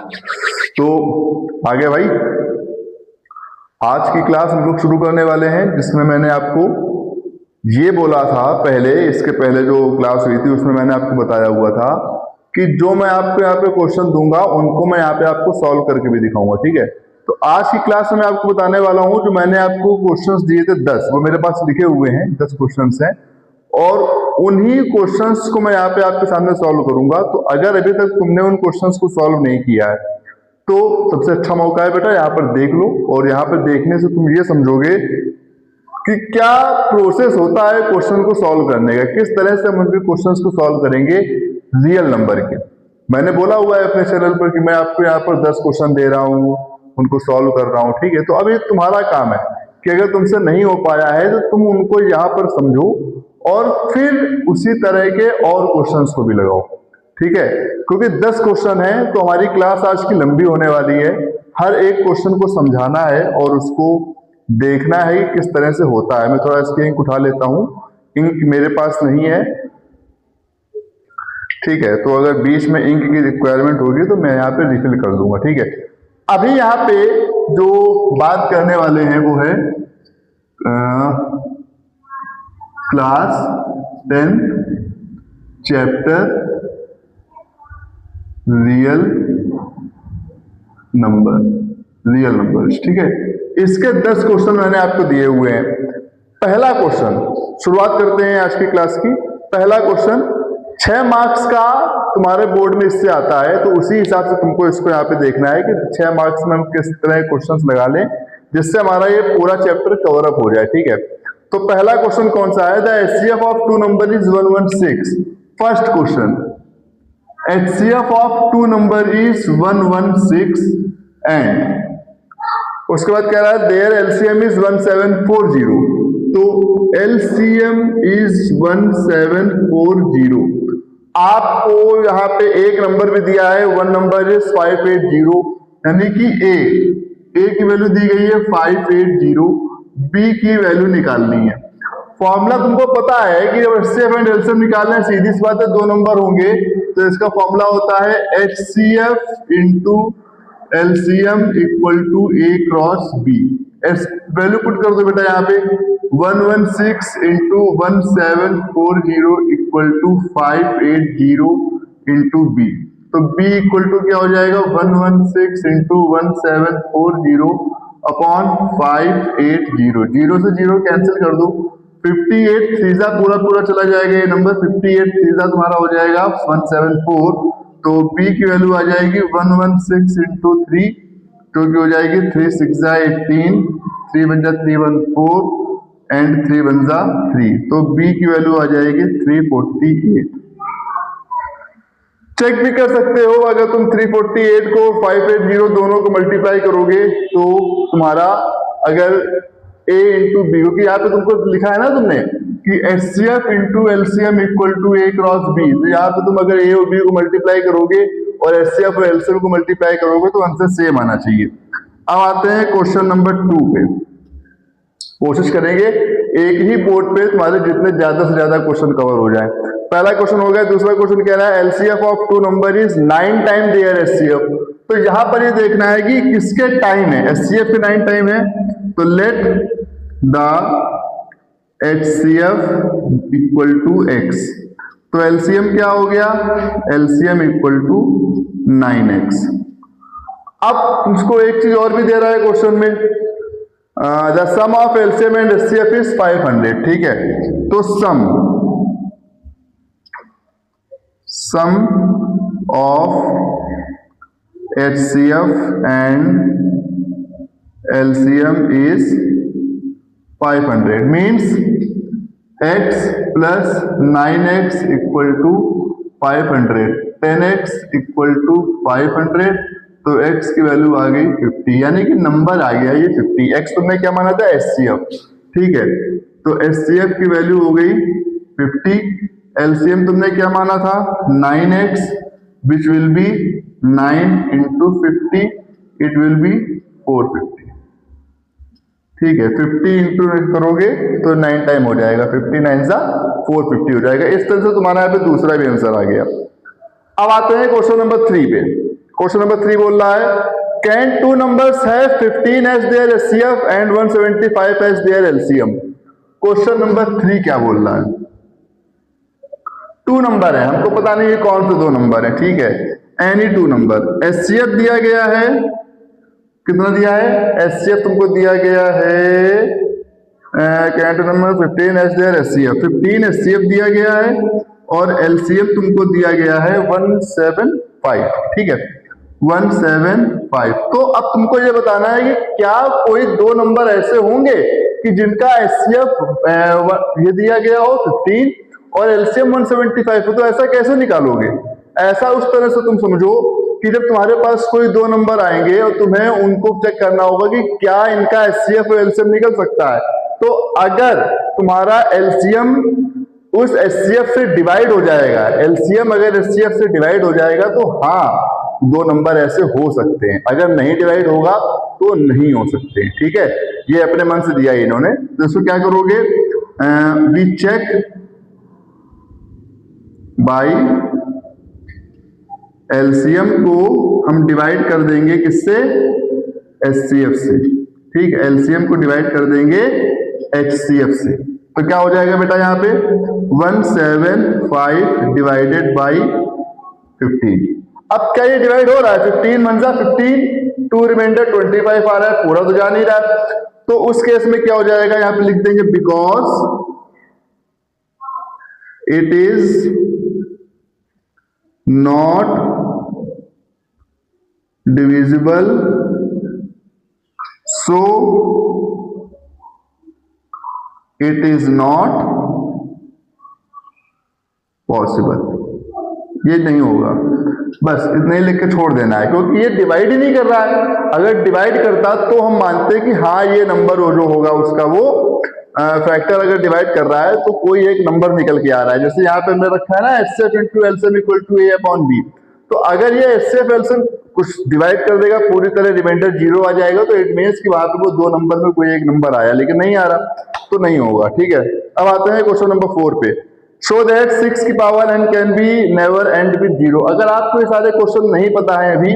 तो आगे भाई, आज की क्लास हम लोग शुरू करने वाले हैं, जिसमें मैंने आपको ये बोला था पहले, इसके पहले जो क्लास हुई थी उसमें मैंने आपको बताया हुआ था कि जो मैं आपको यहाँ पे क्वेश्चन दूंगा उनको मैं यहाँ पे आपको सॉल्व करके भी दिखाऊंगा। ठीक है, तो आज की क्लास में मैं आपको बताने वाला हूँ, जो मैंने आपको क्वेश्चंस दिए थे 10, वो मेरे पास लिखे हुए हैं, 10 क्वेश्चंस हैं और उन्हीं क्वेश्चंस को मैं यहाँ पे आपके सामने सॉल्व करूंगा। तो अगर अभी तक तुमने उन क्वेश्चंस को सॉल्व नहीं किया है तो सबसे अच्छा मौका है बेटा, यहाँ पर देख लो और यहाँ पर देखने से तुम ये समझोगे कि क्या प्रोसेस होता है क्वेश्चन को सॉल्व करने का, किस तरह से हम उनके क्वेश्चंस को सॉल्व करेंगे रियल नंबर के। मैंने बोला हुआ है अपने चैनल पर कि मैं आपको यहाँ पर 10 क्वेश्चन दे रहा हूँ, उनको सॉल्व कर रहा हूँ। ठीक है, तो अब ये तुम्हारा काम है कि अगर तुमसे नहीं हो पाया है तो तुम उनको यहाँ पर समझो और फिर उसी तरह के और क्वेश्चंस को भी लगाओ। ठीक है, क्योंकि 10 क्वेश्चन है तो हमारी क्लास आज की लंबी होने वाली है। हर एक क्वेश्चन को समझाना है और उसको देखना है कि किस तरह से होता है। मैं थोड़ा इसकी इंक उठा लेता हूं, इंक मेरे पास नहीं है। ठीक है, तो अगर बीच में इंक की रिक्वायरमेंट होगी तो मैं यहाँ पे रिफिल कर दूंगा। ठीक है, अभी यहाँ पे जो बात करने वाले हैं वो है क्लास 10 चैप्टर रियल नंबर्स। ठीक है, इसके 10 क्वेश्चन मैंने आपको दिए हुए हैं। पहला क्वेश्चन, शुरुआत करते हैं आज की क्लास की। पहला क्वेश्चन 6 मार्क्स का तुम्हारे बोर्ड में इससे आता है, तो उसी हिसाब से तुमको इसको यहाँ पे देखना है कि 6 मार्क्स में हम किस तरह के क्वेश्चंस लगा लें जिससे हमारा ये पूरा चैप्टर कवर अप हो जाए। ठीक है, तो पहला क्वेश्चन कौन सा है? The HCF of 2 number is 116। First question, HCF of 2 number is 116 and उसके बाद कह रहा है देयर LCM इज 1740। तो LCM इज 1740। आपको यहाँ पे एक नंबर भी दिया है, 1 नंबर इज 580, यानी कि A की वैल्यू दी गई है 580, B की वैल्यू निकालनी है। फॉर्मूला तुमको पता है कि जब HCF एंड LCM निकालना है, सीधी सी बात है, 2 नंबर होंगे तो इसका फॉर्मूला होता है HCF into LCM equal to A cross B। Value put कर दो बेटा यहाँ पे, 116 into 1740 equal to 580 into B। तो B इक्वल टू क्या हो जाएगा? 116 इंटू 1740 अपॉन 580। 0 से 0 कैंसिल कर दो, 58 थ्रीजा पूरा चला जाएगा ये नंबर, 58 थ्रीजा तुम्हारा हो जाएगा 174। तो B की वैल्यू आ जाएगी 116 इंटू 3, जो कि हो जाएगी 3 6 18, 3 1 314 एंड 3 1 3। तो B की वैल्यू आ जाएगी 348। चेक भी कर सकते हो, अगर तुम 348 को 580 दोनों को मल्टीप्लाई करोगे तो तुम्हारा अगर A इंटू बी, क्योंकि यहाँ पे तुमको लिखा है ना तुमने कि HCF into LCM equal to A cross B, तो यहाँ पे तुम अगर A और B को मल्टीप्लाई करोगे और HCF और LCM को मल्टीप्लाई करोगे तो आंसर सेम आना चाहिए। अब आते हैं क्वेश्चन नंबर 2 पे। कोशिश करेंगे एक ही बोर्ड पे तुम्हारे जितने ज्यादा से ज्यादा क्वेश्चन कवर हो जाए। पहला क्वेश्चन हो गया। दूसरा क्वेश्चन कह रहा है LCF of 2 number is 9 time their HCF। तो यहाँ पर ये देखना है कि किसके टाइम है, HCF के 9 टाइम है। तो let the HCF equal to X। तो LCM क्या हो गया? LCM equal to 9X। अब उसको एक चीज और भी दे रहा है क्वेश्चन में, the sum of LCM and HCF is 500। ठीक है, तो sum of HCF and LCM is 500 means x plus 9x equal to 500, 10x equal to 500। तो x की वैल्यू आ गई 50, यानी कि नंबर आ गया ये 50। x तुमने क्या माना था? HCF। ठीक है, तो HCF की वैल्यू हो गई 50। LCM तुमने क्या माना था? 9x, which will be 9 into 50, it will be 450। ठीक है, 50 इंटू करोगे तो 9 टाइम हो जाएगा, 50 9 सा 450 हो जाएगा। इस तरह से तुम्हारा यहाँ पे दूसरा भी आंसर आ गया। अब आते हैं क्वेश्चन नंबर 3 पे। क्वेश्चन नंबर 3 बोल रहा है can two numbers have 15 as their HCF and 175 as their LCM. Question number 3 क्या बोल रहा है? 2 नंबर है, हमको पता नहीं है कौन से 2 नंबर है, ठीक है। एनी 2 नंबर, एचसीएफ दिया गया है, कितना दिया है? एचसीएफ तुमको दिया गया है can two number 15 as their HCF, 15 HCF दिया गया है और एलसीएम तुमको दिया गया है 175, ठीक है, 175। तो अब तुमको ये बताना है कि क्या कोई 2 नंबर ऐसे होंगे कि जिनका एचसीएफ ये दिया गया हो 15 और एलसीएम 175 हो, तो ऐसा कैसे निकालोगे? ऐसा उस तरह से तुम समझो कि जब तुम्हारे पास कोई 2 नंबर आएंगे और तुम्हें उनको चेक करना होगा कि क्या इनका एचसीएफ और एलसीएम निकल सकता है, तो अगर तुम्हारा एलसीएम उस एचसीएफ से डिवाइड हो जाएगा, एलसीएम अगर एचसीएफ से डिवाइड हो जाएगा तो हाँ 2 नंबर ऐसे हो सकते हैं, अगर नहीं डिवाइड होगा तो नहीं हो सकते, ठीक है। ये अपने मन से दिया इन्होंने, तो इसको क्या करोगे? वी चेक बाय एलसीएम को हम डिवाइड कर देंगे किससे? एचसीएफ से, ठीक है। एलसीएम को डिवाइड कर देंगे एचसीएफ से, तो क्या हो जाएगा बेटा यहाँ पे 175 डिवाइडेड बाई 15। अब क्या ये डिवाइड हो रहा है? 15 1 15, 2 रिमाइंडर 25 आ रहा है, पूरा तो जा नहीं रहा, तो उस केस में क्या हो जाएगा? यहाँ पे लिख देंगे because it is not divisible so it is not possible. ये नहीं होगा, बस इतने ही लिख के छोड़ देना है, क्योंकि ये डिवाइड ही नहीं कर रहा है। अगर डिवाइड करता तो हम मानते कि हाँ ये नंबर जो होगा उसका वो फैक्टर अगर डिवाइड कर रहा है तो कोई एक नंबर निकल के आ रहा है। जैसे यहाँ पे हमने रखा है ना HCF into LCM equal to A upon B, तो अगर ये एचसीएफ एलसीएम कुछ डिवाइड कर देगा पूरी तरह, रिमाइंडर 0 आ जाएगा, तो इट मीन्स कि वहां पे वो 2 नंबर में कोई एक नंबर आया, लेकिन नहीं आ रहा तो नहीं होगा, ठीक है। अब आते हैं क्वेश्चन नंबर 4 पे। शो दैट 6 की power n can be never and with 0। अगर आपको ये सारे क्वेश्चन नहीं पता है अभी,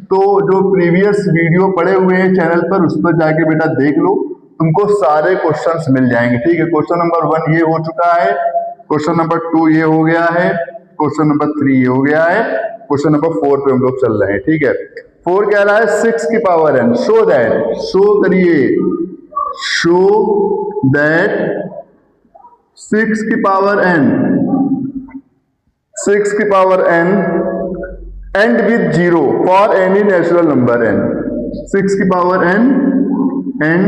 तो जो प्रीवियस वीडियो पड़े हुए हैं चैनल पर उस पर जाके बेटा देख लो, तुमको सारे क्वेश्चंस मिल जाएंगे, ठीक है। क्वेश्चन नंबर 1 ये हो चुका है, क्वेश्चन नंबर 2 ये हो गया है, क्वेश्चन नंबर 3 ये हो गया है, क्वेश्चन नंबर 4 पे हम लोग चल रहे हैं, ठीक है। 4 कह रहा है 6 की power n, show that, show करिए, शो दैट 6 की पावर n, 6 की power n and with 0 for any natural number n, 6 की पावर n एंड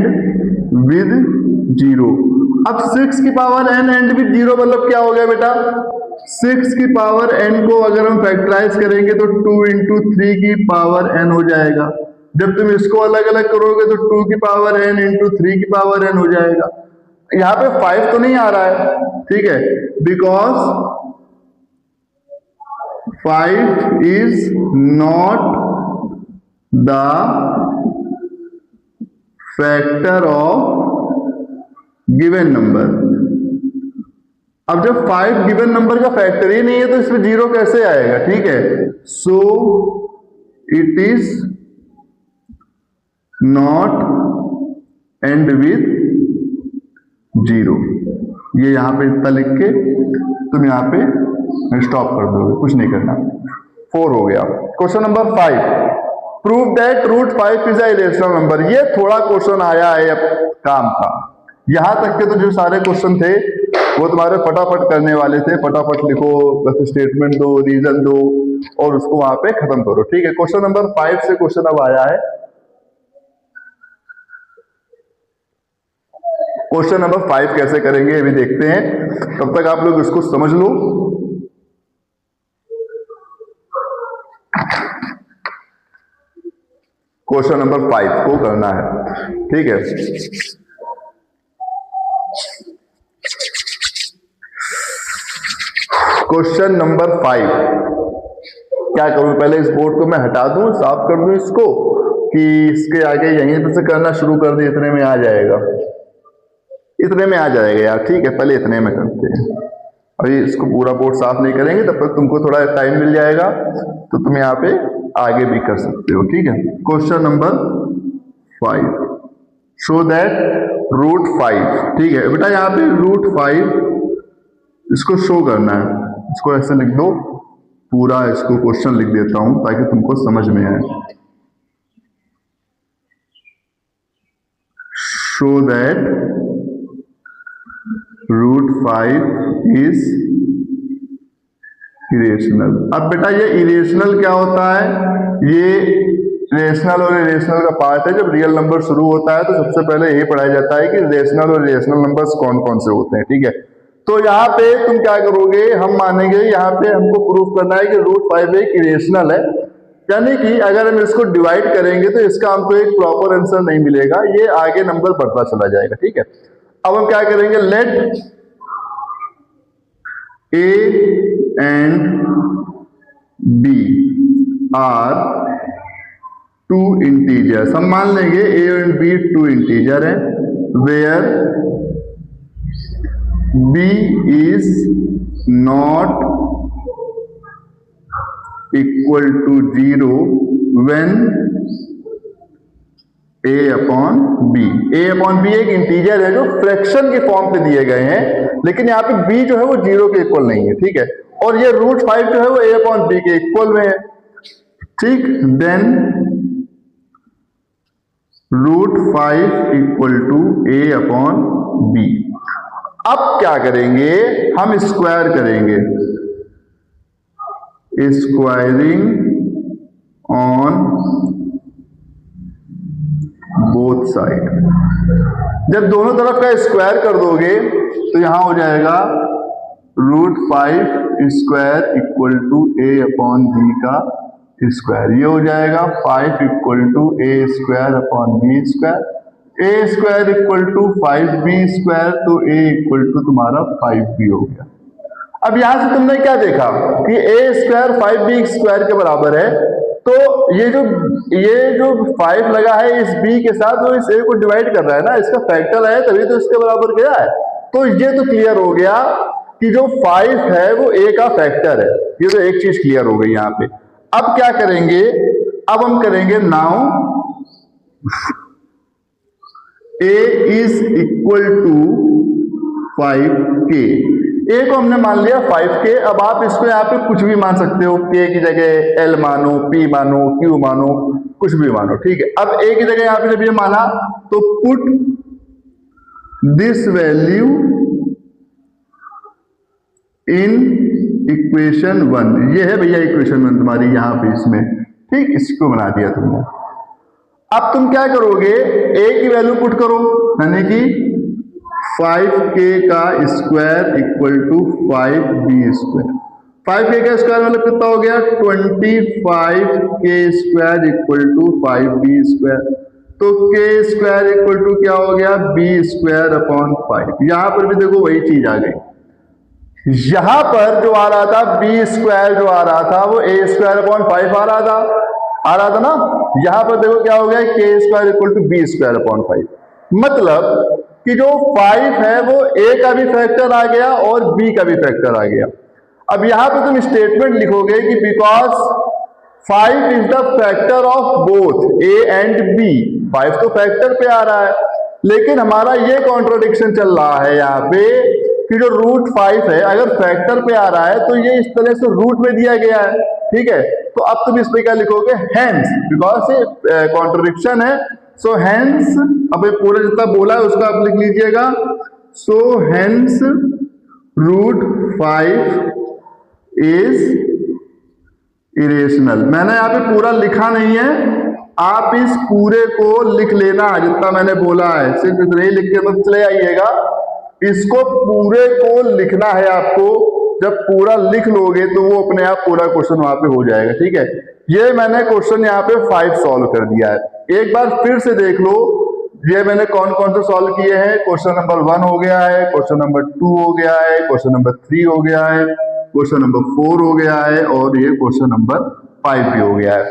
विद 0। अब 6 की पावर n एंड विद 0 मतलब क्या हो गया बेटा? 6 की पावर n को अगर हम फैक्टराइज करेंगे तो 2 इंटू 3 की पावर n हो जाएगा। जब तुम इसको अलग अलग करोगे तो 2 की पावर n इंटू 3 की पावर n हो जाएगा। यहाँ पे 5 तो नहीं आ रहा है, ठीक है, because 5 is not the factor of given number. अब जब 5 गिवन नंबर का फैक्टर ही नहीं है तो इसमें 0 कैसे आएगा, ठीक है। So it is not and with 0। ये यहां पे इतना लिख के तुम यहां पे स्टॉप कर दोगे, कुछ नहीं करना। 4 हो गया। Question number 5, prove that root 5 is a irrational number. ये थोड़ा क्वेश्चन आया है अब काम का, यहां तक के तो जो सारे क्वेश्चन थे वो तुम्हारे फटाफट करने वाले थे। फटाफट लिखो, बस स्टेटमेंट दो, रीजन दो और उसको वहां पे खत्म करो, ठीक है। क्वेश्चन नंबर 5 से क्वेश्चन अब आया है क्वेश्चन नंबर 5 कैसे करेंगे अभी देखते हैं, तब तक आप लोग इसको समझ लो। क्वेश्चन नंबर 5 को करना है, ठीक है। क्वेश्चन नंबर 5 क्या करूं? पहले इस बोर्ड को मैं हटा दूं, साफ कर दूं इसको, कि इसके आगे यहीं पर से करना शुरू कर दे, इतने में आ जाएगा, इतने में आ जाएगा यार, ठीक है। पहले इतने में करते हैं, अभी इसको पूरा बोर्ड साफ नहीं करेंगे, तब तक तुमको थोड़ा टाइम मिल जाएगा, तो तुम यहाँ पे आगे भी कर सकते हो, ठीक है। Question number 5, show that root 5, ठीक है बेटा, यहाँ पे रूट 5 इसको शो करना है, इसको ऐसे लिख दो, पूरा इसको क्वेश्चन लिख देता हूं ताकि तुमको समझ में आए। Show that root 5 is irrational. अब बेटा ये इरेशनल क्या होता है? ये रेशनल और इरेशनल का पार्ट है। जब रियल नंबर शुरू होता है तो सबसे पहले यही पढ़ाया जाता है कि रेशनल और इरेशनल नंबर्स कौन कौन से होते हैं, ठीक है। तो यहाँ पे तुम क्या करोगे, हम मानेंगे यहाँ पे हमको प्रूफ करना है कि रूट 5 एक इरेशनल है, यानी कि अगर हम इसको डिवाइड करेंगे तो इसका हमको एक प्रॉपर आंसर नहीं मिलेगा, ये आगे नंबर बढ़ता चला जाएगा, ठीक है। अब हम क्या करेंगे, let A and B are two integers. हम मान लेंगे A and B two integer है, where B is not equal to 0 when A upon B. A upon B एक इंटीजर है जो फ्रैक्शन के फॉर्म पे दिए गए हैं, लेकिन यहाँ पे बी जो है वो 0 के इक्वल नहीं है, ठीक है। और ये रूट 5 जो है वो ए अपॉन बी के इक्वल में है, ठीक। Then root 5 equal to A upon B. अब क्या करेंगे, हम स्क्वायर करेंगे, स्क्वायरिंग ऑन बोथ साइड। जब दोनों तरफ का स्क्वायर कर दोगे तो यहां हो जाएगा root 5 square equal to A upon B का स्क्वायर। ये हो जाएगा 5 equal to A square upon B square. A square equal to 5b square, तो ए इक्वल टू तुम्हारा 5b हो गया। अब यहां से तुमने क्या देखा कि ए स्क्वायर 5b स्क्वायर के बराबर है, तो ये जो 5 लगा है इस b के साथ, वो इस a को डिवाइड कर रहा है ना, इसका फैक्टर है तभी तो इसके बराबर गया है। तो ये तो क्लियर हो गया कि जो 5 है वो a का फैक्टर है, ये तो एक चीज क्लियर हो गई यहाँ पे। अब क्या करेंगे, अब हम करेंगे now a is equal to 5k। a को हमने मान लिया 5k। अब आप इसको यहाँ पे कुछ भी मान सकते हो, k की जगह l मानो, p मानो, q मानो, कुछ भी मानो, ठीक है। अब a की जगह यहाँ पे जब ये माना तो put this value in equation 1। ये है भैया इक्वेशन 1 तुम्हारी यहाँ पे इसमें, ठीक, इसको बना दिया तुमने। अब तुम क्या करोगे, a की वैल्यू पुट करो, यानी कि 5k का square equal to 5b square. 5k का स्क्वायर मतलब कितना हो गया, 25k square equal to 5b square. तो k स्क्वायर इक्वल टू क्या हो गया, b स्क्वायर अपॉन 5। यहां पर भी देखो वही चीज आ गई, यहां पर जो आ रहा था b स्क्वायर जो आ रहा था वो a स्क्वायर अपॉन 5 आ रहा था ना। यहां पर देखो क्या हो गया, k square equal to b square upon 5। मतलब कि जो 5 है वो a का भी फैक्टर आ गया और b का भी फैक्टर आ गया। अब यहां पे तुम स्टेटमेंट लिखोगे कि because 5 is the factor of both a and b। 5 तो फैक्टर पे आ रहा है, लेकिन हमारा ये कॉन्ट्रोडिक्शन चल रहा है यहाँ पे कि जो रूट 5 है अगर फैक्टर पे आ रहा है तो ये इस तरह से रूट में दिया गया है, ठीक है। तो अब तुम इस पे क्या लिखोगे, हेंस, बिकॉज ये कॉन्ट्रोडिक्शन है, सो हेंस। अब ये पूरा जितना बोला है उसका आप लिख लीजिएगा, so hence root 5 is irrational. मैंने यहाँ पे पूरा लिखा नहीं है, आप इस पूरे को लिख लेना जितना मैंने बोला है, सिर्फ इतना ही लिख के मत चले आइएगा, इसको पूरे को लिखना है आपको। जब पूरा लिख लोगे तो वो अपने आप पूरा क्वेश्चन वहां पे हो जाएगा, ठीक है। ये मैंने क्वेश्चन यहाँ पे 5 सॉल्व कर दिया है। एक बार फिर से देख लो, ये मैंने कौन कौन से सॉल्व किए हैं। क्वेश्चन नंबर 1 हो गया है, क्वेश्चन नंबर 2 हो गया है, क्वेश्चन नंबर 3 हो गया है, क्वेश्चन नंबर 4 हो गया है, और ये क्वेश्चन नंबर 5 भी हो गया है।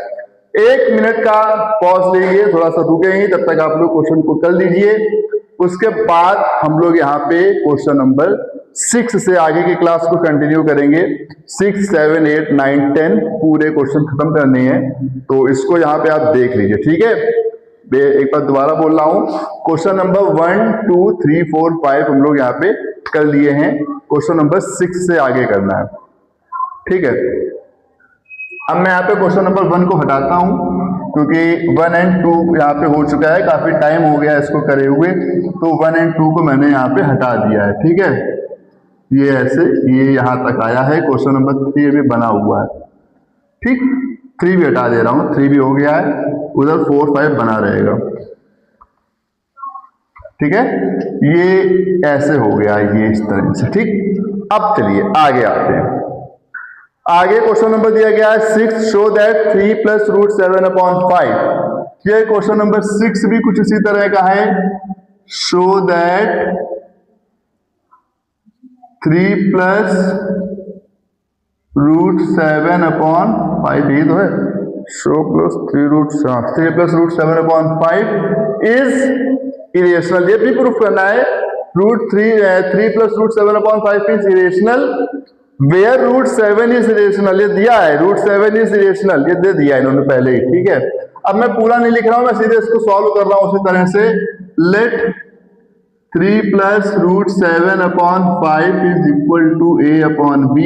1 मिनट का पॉज लेंगे, थोड़ा सा रुकेंगे, तब तक आप लोग क्वेश्चन को कर लीजिए। उसके बाद हम लोग यहाँ पे क्वेश्चन नंबर 6 से आगे की क्लास को कंटिन्यू करेंगे। 6, 7, 8, 9, 10 पूरे क्वेश्चन खत्म करने हैं, तो इसको यहाँ पे आप देख लीजिए, ठीक है। एक बार दोबारा बोल रहा हूँ, क्वेश्चन नंबर 1, 2, 3, 4, 5 हम लोग यहाँ पे कर लिए हैं, क्वेश्चन नंबर 6 से आगे करना है, ठीक है। अब मैं यहाँ पे क्वेश्चन नंबर 1 को हटाता हूँ, क्योंकि 1 और 2 यहाँ पे हो चुका है, काफी टाइम हो गया इसको करे हुए, तो 1 और 2 को मैंने यहाँ पे हटा दिया है, ठीक है। ये ऐसे ये यहाँ तक आया है, क्वेश्चन नंबर 3 भी बना हुआ है, ठीक। 3 भी हटा दे रहा हूँ, 3 भी हो गया है, उधर 4, 5 बना रहेगा, ठीक है। ये ऐसे हो गया, ये इस तरह से, ठीक। अब चलिए आगे आते हैं। आगे क्वेश्चन नंबर दिया गया है 6, शो दैट 3 + √7/5। ये क्वेश्चन नंबर 6 भी कुछ इसी तरह का है, शो दैट 3 + √7/5, ये तो है, शो + 3 + √7/5 इज इरेशनल। ये भी प्रूफ करना है, 3 + √7/5 is irrational where √7 is irrational. ये दिया है √7 इज इरेशनल, ये दे दिया इन्होंने पहले ही, ठीक है। अब मैं पूरा नहीं लिख रहा हूं, मैं सीधे इसको सॉल्व कर रहा हूं उसी तरह से। Let 3 + √7/5 is equal to a/b,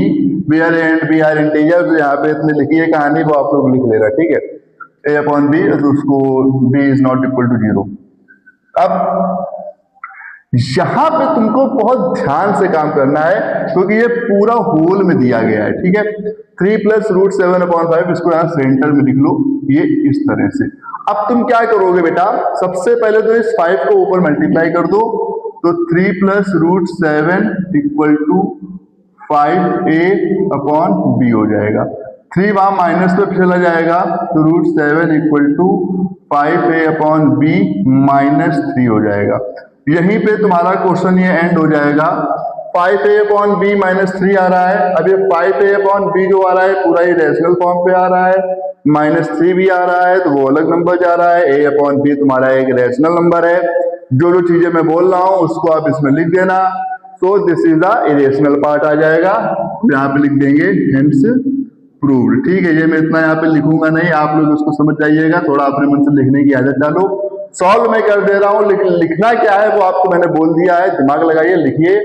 where a and b are integer. यहाँ पे इतनी लिखी है कहानी, वो आप लोग लिख ले रहा, ठीक है। a/b, तो उसको b is not equal to 0। अब यहां पे तुमको बहुत ध्यान से काम करना है, क्योंकि ये पूरा होल में दिया गया है, ठीक है। 3 + √7/5, इसको यहां सेंटर में लिख लो, ये इस तरह से। अब तुम क्या करोगे बेटा, सबसे पहले तो इस 5 को ऊपर मल्टीप्लाई कर दो, तो 3 + √7 इक्वल टू 5a/b हो जाएगा। 3 वहां माइनस पे चला जाएगा, तो √7 इक्वल टू 5a/b -3 हो जाएगा। यहीं पे तुम्हारा क्वेश्चन ये एंड हो जाएगा। 5a/b -3 आ रहा है। अब ये 5a/b जो आ रहा है पूरा ही रेशनल फॉर्म पे आ रहा है, -3 भी आ रहा है, तो वो अलग नंबर जा रहा है। a/b तुम्हारा एक रेशनल नंबर है। जो जो चीजें मैं बोल रहा हूं उसको आप इसमें लिख देना। So this is the irrational part आ जाएगा, यहाँ पे लिख देंगे हेंस प्रूव्ड, ठीक है। ये मैं इतना यहाँ पे लिखूंगा नहीं, आप लोग उसको समझ जाइएगा, थोड़ा अपने मन से लिखने की आदत डालो। सॉल्व मैं कर दे रहा हूं, लेकिन लिखना क्या है वो आपको मैंने बोल दिया है, दिमाग लगाइए, लिखिए।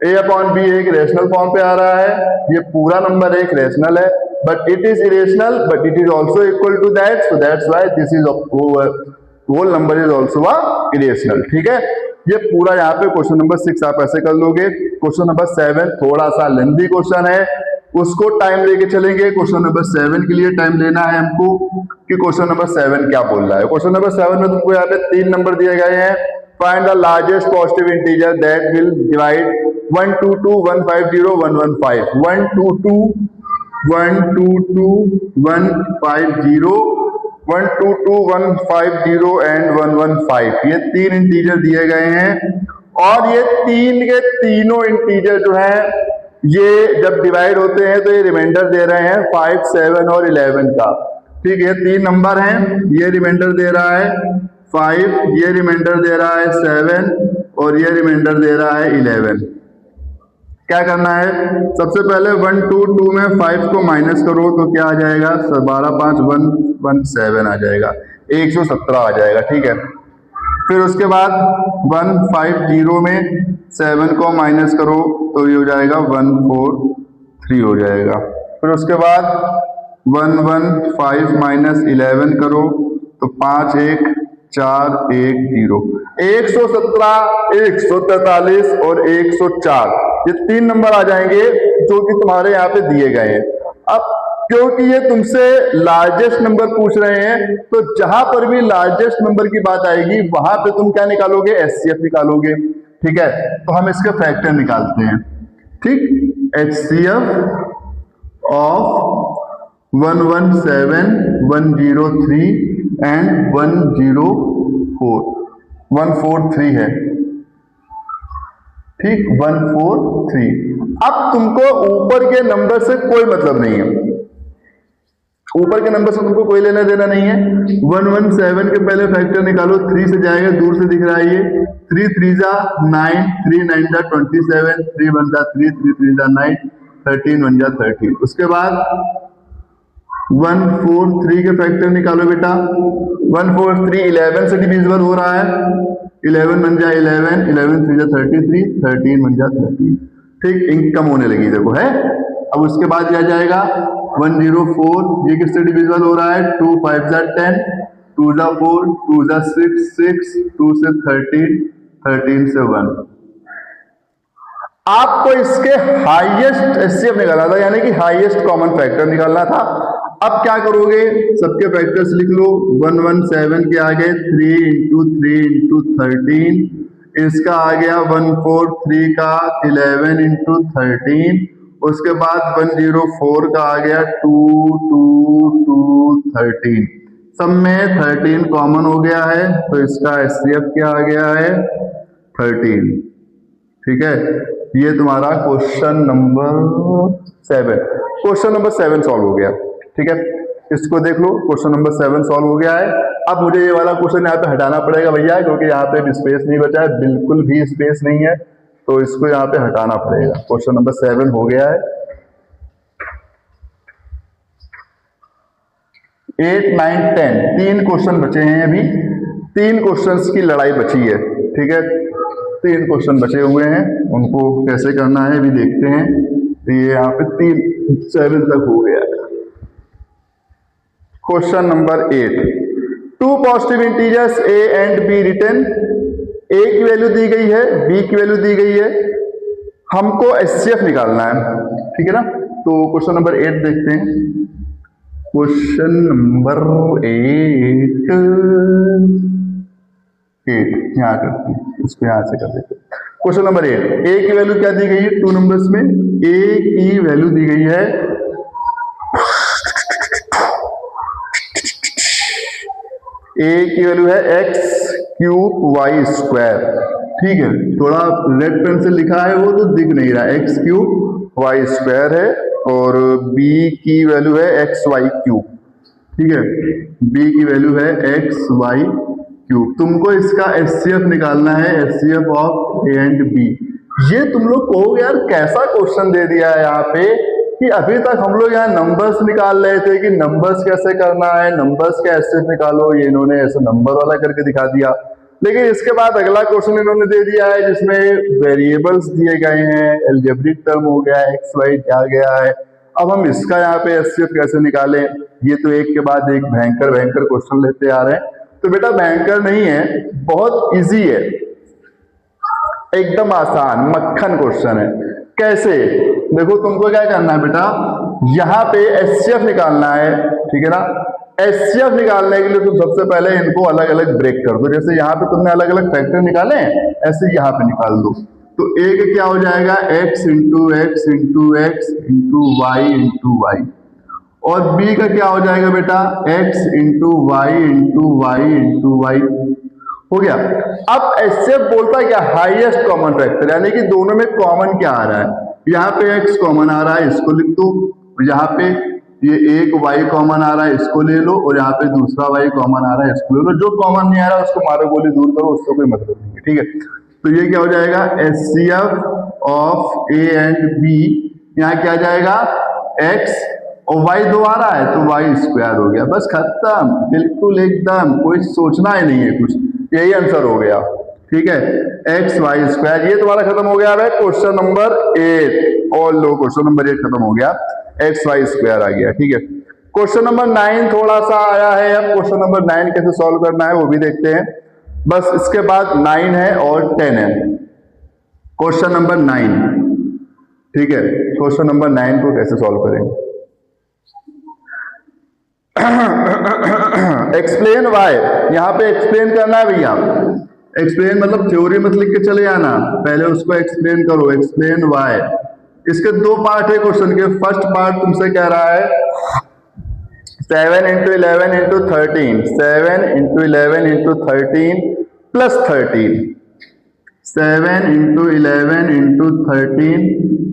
a/b एक रेशनल फॉर्म पे आ रहा है, ये पूरा नंबर एक रेशनल है, but it is irrational, but it is also equal to that, so that's why this is whole number is also a irrational, ठीक है। ये पूरा यहाँ पे क्वेश्चन नंबर 6 आप ऐसे कर लोगे। क्वेश्चन नंबर 7 थोड़ा सा लेंथी क्वेश्चन है, उसको टाइम लेके चलेंगे। क्वेश्चन नंबर 7 के लिए टाइम लेना है हमको कि क्वेश्चन नंबर 7 क्या बोल रहा है। क्वेश्चन नंबर 7 में तुमको यहाँ पे 3 नंबर दिए गए हैं। Find the largest positive integer that will divide 122 150 115 122 122 150 122 150 and 115, ये 3 इंटीजर दिए गए हैं। और ये 3 के तीनों इंटीजर जो है ये जब डिवाइड होते हैं तो ये रिमाइंडर दे रहे हैं 5, 7 और 11 का, ठीक है। 3 नंबर हैं, ये रिमाइंडर दे रहा है 5, ये रिमाइंडर दे रहा है 7 और ये रिमाइंडर दे रहा है 11। क्या करना है, सबसे पहले 122 में 5 को माइनस करो तो क्या आ जाएगा, 12 5 117 आ जाएगा, 117 आ जाएगा, ठीक है। फिर उसके बाद 150 में 7 को माइनस करो तो ये हो जाएगा 143 हो जाएगा। फिर उसके बाद 115 माइनस 11 करो तो 5 1 4 1 0, 117 143 और 104, ये 3 नंबर आ जाएंगे जो कि तुम्हारे यहाँ पे दिए गए हैं। अब क्योंकि ये तुमसे लार्जेस्ट नंबर पूछ रहे हैं, तो जहां पर भी लार्जेस्ट नंबर की बात आएगी वहां पे तुम क्या निकालोगे, HCF निकालोगे, ठीक है। तो हम इसके फैक्टर निकालते हैं, ठीक। HCF ऑफ 117 103 एंड 104 143 है, ठीक, 143। अब तुमको ऊपर के नंबर से कोई मतलब नहीं है, ऊपर के नंबर से तुमको कोई लेना देना नहीं है। 117 के पहले फैक्टर निकालो, 3 से जाएगा, दूर से दिख रहा है ये। 3 3 जा 9, 3 9 जा 27, 3 1 जा 3, 3 3 जा 9, 13 1 जा 13। उसके बाद 1 4 3 के फैक्टर निकालो बेटा। 1 4 3 11 से डिविजिबल हो रहा है। 11 1 जा 11, 11 3 जा 33, 13 1 जा 13। ठीक, इंक कम होने लगी देखो है। अब उसके बाद क्या जाएगा 104, ये किससे डिविजिबल हो रहा है? 2 5 जा 10, 2 जा 4, 2 जा 6 6, 2 से 13, 13 से 1। आपको इसके हाईएस्ट एचसीएफ निकालना था, यानी कि हाईएस्ट कॉमन फैक्टर निकालना था। अब क्या करोगे, सबके फैक्टर्स लिख लो। 117 के आगे 3 इंटू 3 इंटू 13, इसका आ गया 143 का 11 इंटू 13, उसके बाद 104 का आ गया 2 2 2 13, सब में 13 कॉमन हो गया है, तो इसका एचसीएफ क्या आ गया है? 13। ठीक है, ये तुम्हारा question number 7। Question number 7 solve हो गया। ठीक है, इसको देख लो, क्वेश्चन नंबर 7 सॉल्व हो गया है। अब मुझे ये वाला क्वेश्चन यहाँ पे हटाना पड़ेगा भैया, क्योंकि यहाँ पे भी स्पेस नहीं बचा है, बिल्कुल भी स्पेस नहीं है, तो इसको यहाँ पे हटाना पड़ेगा। क्वेश्चन नंबर 7 हो गया है। 8 9 10 3 क्वेश्चन बचे हैं अभी, 3 क्वेश्चंस की लड़ाई बची है। ठीक है, 3 क्वेश्चन बचे हुए हैं, उनको कैसे करना है अभी देखते हैं। तो ये यहाँ पे 7 तक हो गया है। Question number 8, 2 positive integers a and b written. a की वैल्यू दी गई है, b की वैल्यू दी गई है, हमको एचसीएफ निकालना है। ठीक है ना, तो क्वेश्चन नंबर 8 देखते हैं। क्वेश्चन नंबर 8 यहाँ करते हैं, इसको यहाँ से कर देते हैं। क्वेश्चन नंबर 8, a की वैल्यू क्या दी गई है? 2 नंबर्स में a की वैल्यू दी गई है a की वैल्यू है x क्यूब वाई स्क्वायर। ठीक है, थोड़ा रेड पेन से लिखा है वो तो दिख नहीं रहा, x क्यूब वाई स्क्वायर है, और b की वैल्यू है एक्स वाई क्यूब। ठीक है, b की वैल्यू है एक्स वाई क्यूब। तुमको इसका एचसीएफ निकालना है, HCF of a and b। ये तुम लोग कहोगे यार कैसा क्वेश्चन दे दिया है यहाँ पे, कि अभी तक हम लोग यहाँ नंबर्स निकाल रहे थे कि नंबर्स कैसे करना है, नंबर्स का एचसीएफ निकालो, ये इन्होंने ऐसे नंबर वाला करके दिखा दिया। लेकिन इसके बाद अगला क्वेश्चन इन्होंने दे दिया है जिसमें वेरिएबल्स दिए गए हैं, एल्जेब्रिक टर्म हो गया, एक्स वाई दिया गया है। अब हम इसका यहाँ पे एचसीएफ कैसे निकालें? ये तो एक के बाद एक भयंकर भयंकर क्वेश्चन लेते आ रहे हैं। तो बेटा भयंकर नहीं है, बहुत इजी है, एकदम आसान मक्खन क्वेश्चन है। कैसे? देखो तुमको क्या करना है बेटा, यहाँ पे एचसीएफ निकालना है। ठीक है ना, एचसीएफ निकालने के लिए तुम सबसे पहले इनको अलग अलग ब्रेक कर दो। जैसे यहाँ पे तुमने अलग अलग फैक्टर निकाले, ऐसे यहाँ पे निकाल दो। तो a का क्या हो जाएगा? x into X into X into Y into Y, और b का क्या हो जाएगा बेटा? x into Y into Y into Y. हो गया। अब एचसीएफ बोलता है क्या? हाईएस्ट कॉमन फैक्टर, यानी कि दोनों में कॉमन क्या आ रहा है। यहाँ पे x कॉमन आ रहा है, इसको लिख दो। यहाँ पे ये एक y कॉमन आ रहा है, इसको ले लो, और यहाँ पे दूसरा y कॉमन आ रहा है, इसको ले लो। जो कॉमन नहीं आ रहा है उसको मारो गोली दूर करो, उससे कोई मतलब नहीं है। ठीक है, तो ये क्या हो जाएगा? HCF of a and b। यहाँ क्या जाएगा? x और y 2 आ रहा है तो y स्क्वायर हो गया, बस खत्म, बिल्कुल एकदम, कोई सोचना ही नहीं है कुछ, यही आंसर हो गया। ठीक है, एक्स वाई स्क्वायर, ये तुम्हारा खत्म हो गया है क्वेश्चन नंबर 8। और लो, क्वेश्चन नंबर 8 खत्म हो गया, एक्स वाई स्क्वायर आ गया। ठीक है, क्वेश्चन नंबर 9 थोड़ा सा आया है। अब क्वेश्चन नंबर 9 कैसे सॉल्व करना है वो भी देखते हैं। बस इसके बाद 9 है और 10 है। क्वेश्चन नंबर 9, ठीक है, क्वेश्चन नंबर 9 को कैसे सॉल्व करेंगे? एक्सप्लेन वाई, यहाँ पे एक्सप्लेन करना है भैया। एक्सप्लेन मतलब थ्योरी मत लिख के चले आना, पहले उसको एक्सप्लेन करो। एक्सप्लेन वाई, इसके 2 पार्ट है क्वेश्चन के। फर्स्ट पार्ट तुमसे कह रहा है 7 into 11 into 13, 7 into 11 into 13 plus 13, 7 into 11 into 13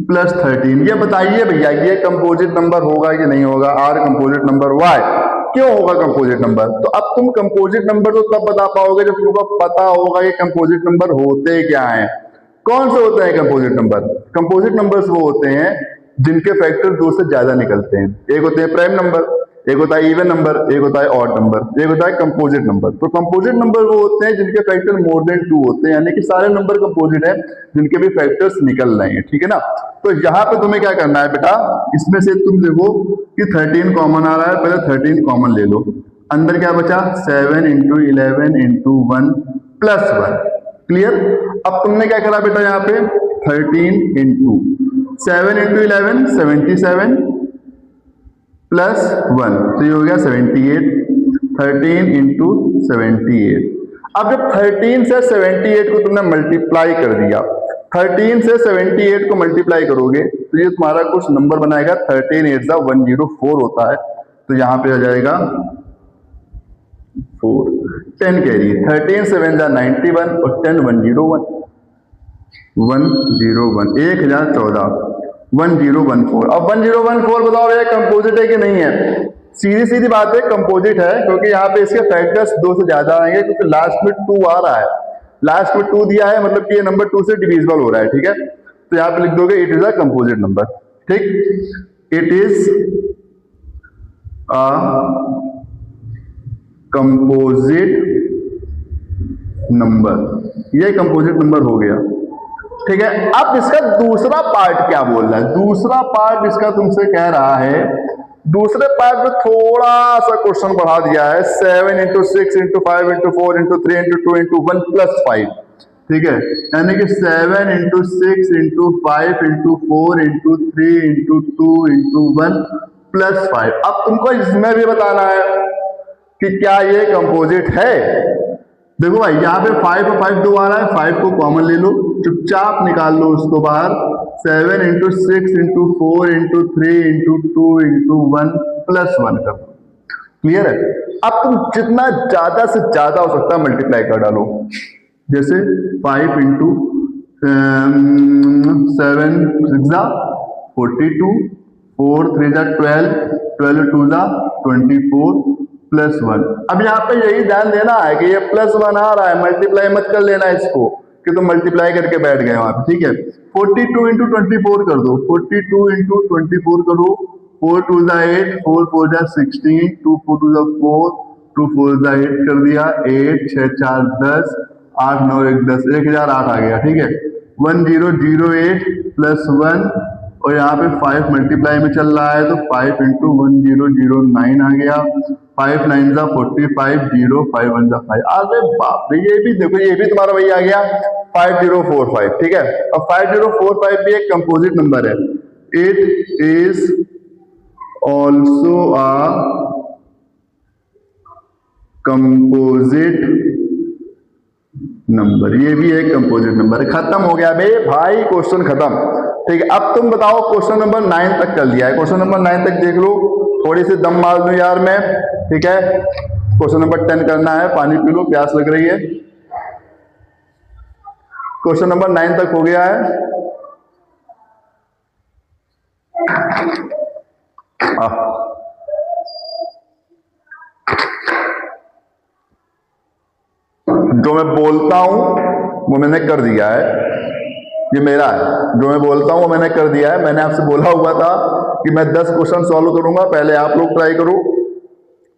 plus 13। ये बताइए भैया ये कंपोजिट नंबर होगा कि नहीं होगा? आर कंपोजिट नंबर, वाई क्यों होगा कंपोजिट नंबर? तो अब तुम कंपोजिट नंबर तो तब बता पाओगे जब तुमको पता होगा कि कंपोजिट नंबर होते क्या हैं। कौन से होते हैं कंपोजिट नंबर? कंपोजिट नंबर्स वो होते हैं जिनके फैक्टर दो से ज्यादा निकलते हैं। एक होते हैं प्राइम नंबर, एक होता है इवन नंबर, एक होता है ऑड नंबर, एक होता है कंपोजिट नंबर। तो कंपोजिट नंबर वो होते हैं जिनके फैक्टर मोर देन 2 होते हैं, यानी कि सारे नंबर कंपोजिट है जिनके भी फैक्टर्स निकल रहे हैं, ठीक है ना। तो यहाँ पे तुम्हें क्या करना है बेटा, इसमें से तुम देखो कि 13 कॉमन आ रहा है, पहले 13 कॉमन ले लो। अंदर क्या बचा? 7 इंटू 11 इंटू 1 प्लस 1। क्लियर? अब तुमने क्या करा बेटा, यहाँ पे 13 इंटू 7 इंटू 11 77 प्लस 1, तो ये हो गया 78। 13 इंटू 78। अब जब 13 से 78 को तुमने मल्टीप्लाई कर दिया, 13 से 78 को मल्टीप्लाई करोगे तो ये तुम्हारा कुछ नंबर बनाएगा। 13 8 104 होता है, तो यहाँ पे आ जाएगा 4। 10 कैरी, 13 7 91 और 10 101 101 1014 1014। अब 1014 बताओ ये कंपोजिट है कि नहीं है? सीधी सीधी बात है, कंपोजिट है, क्योंकि यहाँ पे इसके फैक्टर्स 2 से ज्यादा आएंगे, क्योंकि लास्ट में 2 आ रहा है। लास्ट में 2 दिया है, मतलब कि ये नंबर 2 से डिविजिबल हो रहा है, ठीक है। तो यहाँ पे लिख दोगे it is a composite number, ठीक। It is a composite number, ये कंपोजिट नंबर हो गया, ठीक है। अब इसका दूसरा पार्ट क्या बोल रहा है? दूसरा पार्ट इसका तुमसे कह रहा है, दूसरे पार्ट में थोड़ा सा क्वेश्चन बढ़ा दिया है। 7 into 6 into 5 into 4 into 3 into 2 into 1 plus 5, ठीक है। यानी कि 7 into 6 into 5 into 4 into 3 into 2 into 1 plus 5। अब तुमको इसमें भी बताना है कि क्या ये कंपोजिट है। देखो भाई, यहाँ पे 5 और 5 2 आ रहा है, 5 को कॉमन ले लो, चुपचाप निकाल लो उसको बाहर। 7 into 6 into 4 into 3 into 2 into 1 plus 1 कर दो। क्लियर है? अब तुम जितना ज्यादा से ज्यादा हो सकता है मल्टीप्लाई कर डालो। जैसे 5 इंटू 7 6 42, 4 3 12, 12 2 24 प्लस 1। अब यहाँ पे यही ध्यान देना है कि ये प्लस 1 आ रहा है, मल्टीप्लाई मत कर लेना इसको कि तुम मल्टीप्लाई करके बैठ गए वहां पे, ठीक है। 42 इंटू 24 कर दो, 42 इंटू 24 करो। 4 2 8, 4 4 16, 2 4 2 4, 2 4 8 कर दिया, 8 6 4 10, 8 9 1 10, 1008 आ गया, ठीक है। 1008 प्लस 1, और यहाँ पे 5 मल्टीप्लाई में चल रहा है, तो 5 इंटू 1009 आ गया। 5 9 45, 0 5 1 5। अरे बाप रे, ये भी देखो, ये भी तुम्हारा वही आ गया 5045, ठीक है। अब 5045 भी एक कंपोजिट नंबर है। It is also a composite number, ये भी एक कंपोजिट नंबर है। खत्म हो गया बे भाई, क्वेश्चन खत्म, ठीक है। अब तुम बताओ, क्वेश्चन नंबर 9 तक कर लिया है, क्वेश्चन नंबर 9 तक देख लो, थोड़ी सी दम मार दो यार मैं, ठीक है। क्वेश्चन नंबर 10 करना है, पानी पी लो, प्यास लग रही है। क्वेश्चन नंबर 9 तक हो गया है। जो मैं बोलता हूं वो मैंने कर दिया है, ये मेरा है। जो मैं बोलता हूं वो मैंने कर दिया है। मैंने आपसे बोला हुआ था कि मैं 10 क्वेश्चन सॉल्व करूंगा, पहले आप लोग ट्राई करो,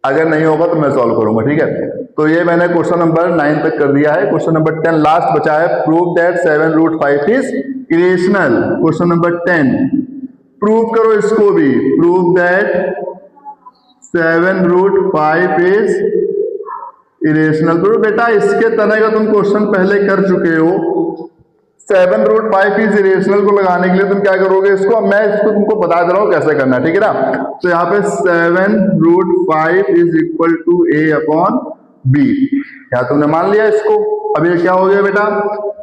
अगर नहीं होगा तो मैं सॉल्व करूंगा, ठीक है। तो ये मैंने क्वेश्चन नंबर 9 तक कर दिया है। क्वेश्चन नंबर 10 लास्ट बचा है, prove that 7 root 5 is irrational. Question number 10 prove करो इसको भी, prove that 7 root 5 is irrational. तो बेटा इसके तरह का तुम क्वेश्चन पहले कर चुके हो। 7 रूट 5 इज इरेशनल को लगाने के लिए तुम क्या करोगे, इसको मैं इसको तुमको बता दे रहा हूं कैसे करना है, ठीक है ना। तो यहाँ पे 7 root 5 is equal to a upon b, क्या तुमने मान लिया इसको। अब ये क्या हो गया बेटा,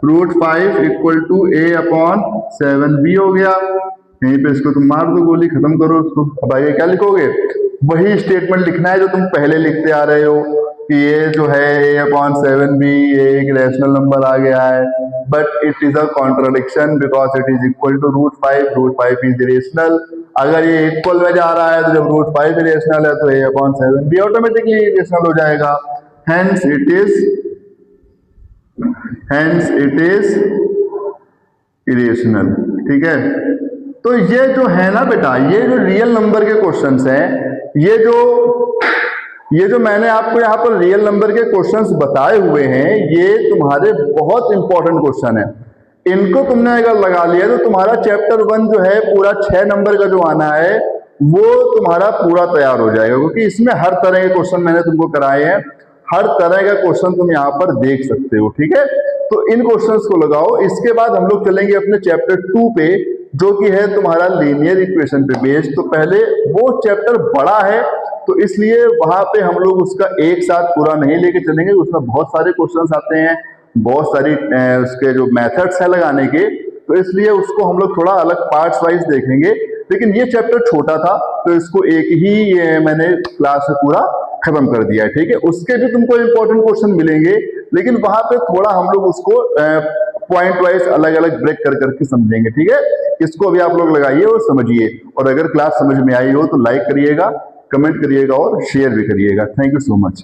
root 5 equal to a upon 7b हो गया। यहीं पे इसको तुम मार दो गोली, खत्म करो इसको। अब आइए क्या लिखोगे, वही स्टेटमेंट लिखना है जो तुम पहले लिखते आ रहे हो। कि ये जो है a/7 भी ये एक रैशनल नंबर आ गया है, but it is a contradiction because it is equal to √5 is rational. अगर ये इक्वल में जा रहा है तो जब √5 रेशनल है तो a/7 भी ऑटोमेटिकली रेशनल हो जाएगा। Hence it is irrational. ठीक है, तो ये जो है ना बेटा, ये जो रियल नंबर के क्वेश्चंस हैं, ये जो मैंने आपको यहाँ पर रियल नंबर के क्वेश्चंस बताए हुए हैं, ये तुम्हारे बहुत इंपॉर्टेंट क्वेश्चन है। इनको तुमने अगर लगा लिया तो तुम्हारा चैप्टर 1 जो है पूरा 6 नंबर का जो आना है वो तुम्हारा पूरा तैयार हो जाएगा, क्योंकि इसमें हर तरह के क्वेश्चन मैंने तुमको कराए हैं, हर तरह का क्वेश्चन तुम यहाँ पर देख सकते हो। ठीक है, तो इन क्वेश्चंस को लगाओ। इसके बाद हम लोग चलेंगे अपने चैप्टर 2 पे, जो कि है तुम्हारा लीनियर इक्वेशन पे बेस्ड। तो पहले वो चैप्टर बड़ा है तो इसलिए वहां पे हम लोग उसका एक साथ पूरा नहीं लेके चलेंगे, उसमें बहुत सारे क्वेश्चंस आते हैं, बहुत सारी उसके जो मेथड्स है लगाने के, तो इसलिए उसको हम लोग थोड़ा अलग पार्ट्स वाइज देखेंगे। लेकिन ये चैप्टर छोटा था तो इसको एक ही मैंने क्लास में पूरा खत्म कर दिया है। ठीक है, उसके भी तुमको इंपॉर्टेंट क्वेश्चन मिलेंगे, लेकिन वहां पे थोड़ा हम लोग उसको पॉइंट वाइज अलग अलग ब्रेक कर करके समझेंगे। ठीक है, इसको भी आप लोग लगाइए और समझिए, और अगर क्लास समझ में आई हो तो लाइक करिएगा, कमेंट करिएगा और शेयर भी करिएगा। Thank you so much.